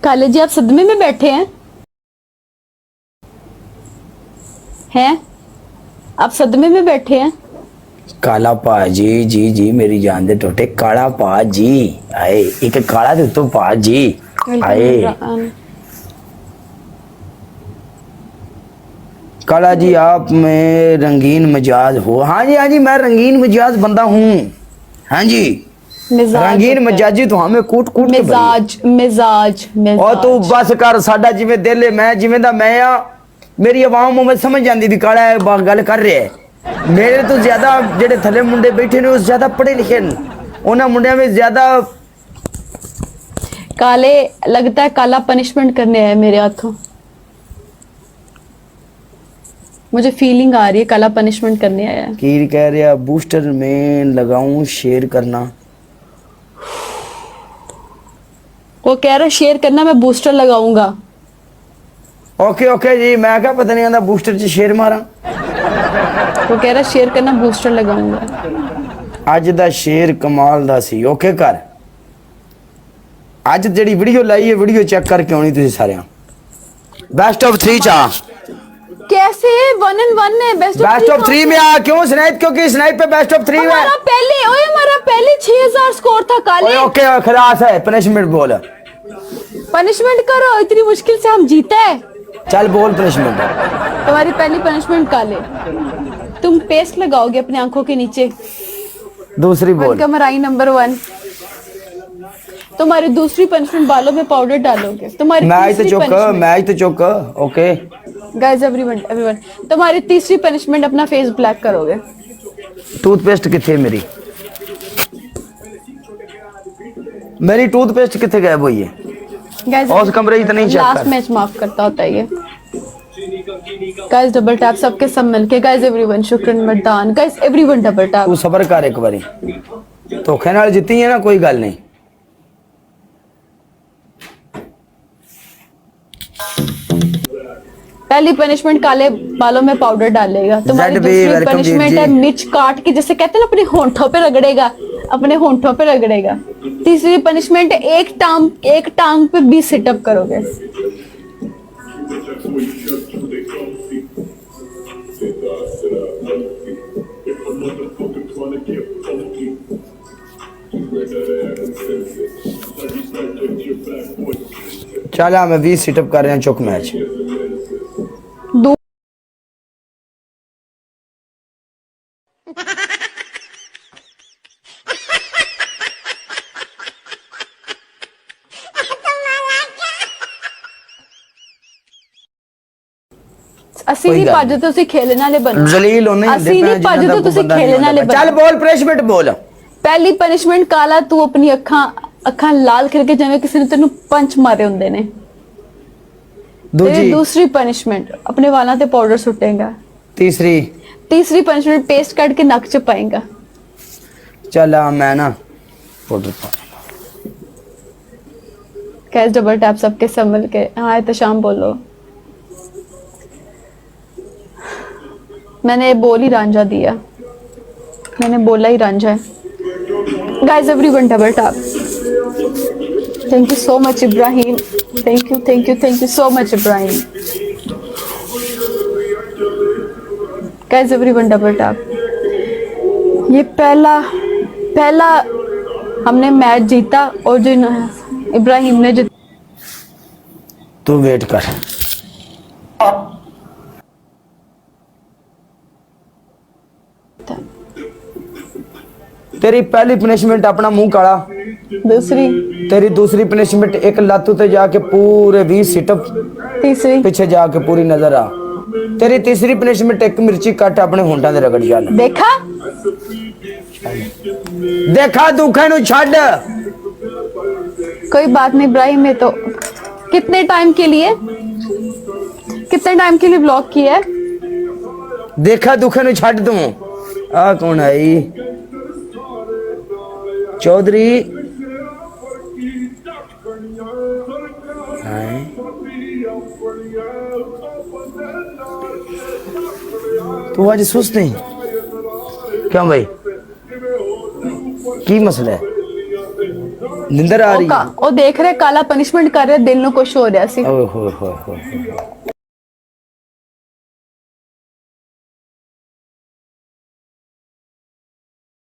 काले जी आप सदमे में बैठे हैं आप सदमे में बैठे हैं। काला पा जी जी जी मेरी जान दे टोटे काला पा जी आए एक काला दे तो पा जी आए काला जी आप में रंगीन मिजाज हो। हाँ जी मैं रंगीन मिजाज बंदा हूँ। हाँ जी रंगीन मिजाजी तो हमें कूट कूट के मिजाज मिजाज और तू बस कर साडा जिवें दिल है मैं जिवें दा मैं आ मेरी आवाम में समझ जाती भी काला गल कर रहा है। मेरे तो ज्यादा जेडे थले मुंडे बैठे ने उस ज्यादा पढ़े लिखे ने उन्हां मुंडियां में ज्यादा काले लगता है काला पनिशमेंट करने आया मेरे हाथों। मुझे फीलिंग आ रही है काला पनिशमेंट करने आया है। कीर कह रहा बूस्टर में लगाऊं शेयर करना। वो कह रहा शेयर करना मैं बूस्टर लगाऊंगा। ओके ओके जी मैं क्या पता नहीं आंदा बूस्टर च शेयर मारा। वो कह रहा शेयर करना बूस्टर लगाऊंगा। अज दा शेयर कमाल दा सी ओके कर अज जेडी वीडियो लाई है वीडियो चेक करके आनी तुसी सारे बेस्ट ऑफ 3 चा कैसे 1 and 1 है बेस्ट ऑफ 3 में आ क्यों स्नाइप क्योंकि स्नाइप पे बेस्ट ऑफ 3 है हमारा पहले 6000 स्कोर था काले। ओके खलास है पनिशमेंट बोल पनिशमेंट करो इतनी मुश्किल से हम जीते हैं। चल बोल पनिशमेंट तुम्हारी पहली पनिशमेंट काले तुम पेस्ट लगाओगे अपनी आंखों के नीचे। दूसरी बोल कमराई नंबर 1 तुम्हारी दूसरी पनिशमेंट बालों में पाउडर डालोगे। तुम्हारी मैं तो चुक ओके गाइस एवरीवन तुम्हारी तीसरी पनिशमेंट अपना फेस ब्लैक करोगे। टूथपेस्ट किथे मेरी टूथपेस्ट किथे गायब हुई है गाइस उस कमरे तो नहीं चेक लास्ट मैच माफ करता होता है ये। गाइस डबल टैप सबके सब मिलके गाइस एवरीवन शुक्रन मर्दान गाइस एवरीवन डबल टैप। तू सबर कर एक बारी धोखे नाल जीती है ना कोई गल नहीं। पहली पनिशमेंट काले बालों में पाउडर डालेगा। तुम्हारी दूसरी पनिशमेंट है मिर्च काट के जैसे कहते हैं ना अपने होंठों पे रगड़ेगा अपने होंठों पे रगड़ेगा। तीसरी पनिशमेंट है एक टांग पे 20 सिटअप करोगे। चल मैं 20 सिटअप कर रहा हूं चुक मैच ਅਸੀਂ ਨਹੀਂ ਭੱਜ ਤੁਸੀਂ ਖੇਲਣ ਵਾਲੇ ਬਣੋ। ਜ਼ਲੀਲ ਹੋਣੇ ਅਸੀਂ ਨਹੀਂ ਭੱਜ ਤੁਸੀਂ ਖੇਲਣ ਵਾਲੇ ਬਣੋ। ਚੱਲ ਬੋਲ ਪनिशमेंट बोल ਪਹਿਲੀ ਪਨਿਸ਼ਮੈਂਟ ਕਾਲਾ ਤੂੰ ਆਪਣੀ ਅੱਖਾਂ ਲਾਲ ਕਰਕੇ ਜਿਵੇਂ ਕਿਸੇ ਨੇ ਤੈਨੂੰ ਪੰਚ ਮਾਰੇ ਹੁੰਦੇ ਨੇ। दूसरी पनिशमेंट अपने वालों पे पाउडर सुटेगा। तीसरी पनिशमेंट पेस्ट काट के नक च पाएगा। चल मैं ना पाउडर पा कैसे डबल टैप सबके सब मिल के। हाँ एहतशाम बोलो मैंने बोल ही रांझा दिया मैंने बोला ही रांझा है। Guys everyone double tap thank you so much Ibrahim thank you so much Ibrahim. Guys everyone double tap. ये पहला हमने मैच जीता और जो इब्राहिम ने तू वेट कर तेरी पहली पनिशमेंट अपना मुंह काला। तेरी दूसरी पनिशमेंट एक लातू ते जाके पूरे 20 सिटअप तीसरी पीछे जाके पूरी नजर आ। तेरी तीसरी पनिशमेंट एक मिर्ची कट अपने होंठा दे रगड़ जा। देखा दुखे नु छड कोई बात नहीं इब्राहिम में तो कितने टाइम के लिए ब्लॉक किया है। देखा दुखे नु छड तू आ कौन आई चौधरी तू आज सुस्त नहीं क्यों भाई की मसला है ਨਿੰਦਰ ਆ ਰਹੀ ਹੈ ਉਹ ਦੇਖ ਰਿਹਾ ਕਾਲਾ ਪਨਿਸ਼ਮੈਂਟ ਕਰ ਰਿਹਾ, ਦਿਲ ਨੂੰ ਕੁਛ ਹੋ ਰਿਹਾ ਸੀ। ਓਏ ਹੋਏ ਹੋਏ ਹੋਏ